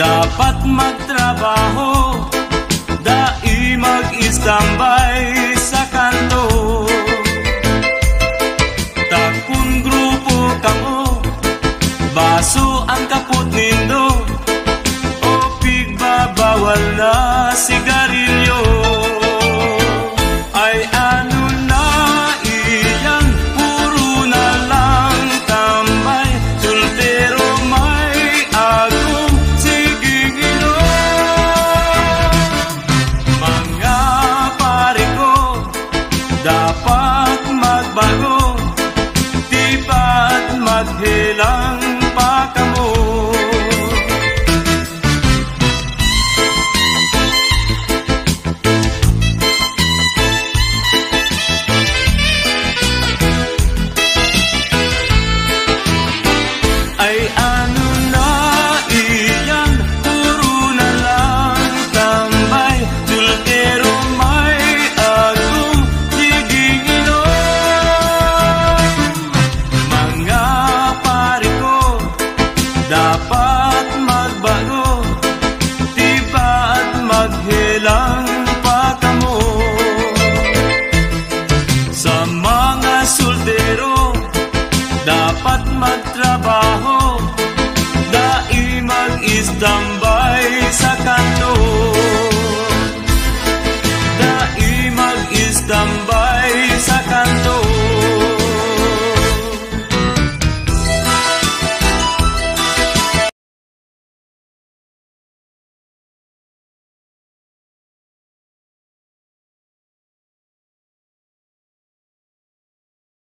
dapat magtrabaho, dai mag-istambay sa kanto. Takun grupo kamo, baso ang kaput nindo, o pigbabawal na sigarilyo. Ay ano na iyan, puro na lang tambay, soltero may agong siging inom. Mga pare ko, dapat magbago, di ba't maghilang pa kamo. Ay ano na iyan, puro na lang tambay, soltero may agong siging inom. Mga pare ko, dapat magbago, di ba't maghilang pa kamo. Sa mga soltero, dapat magtrabaho,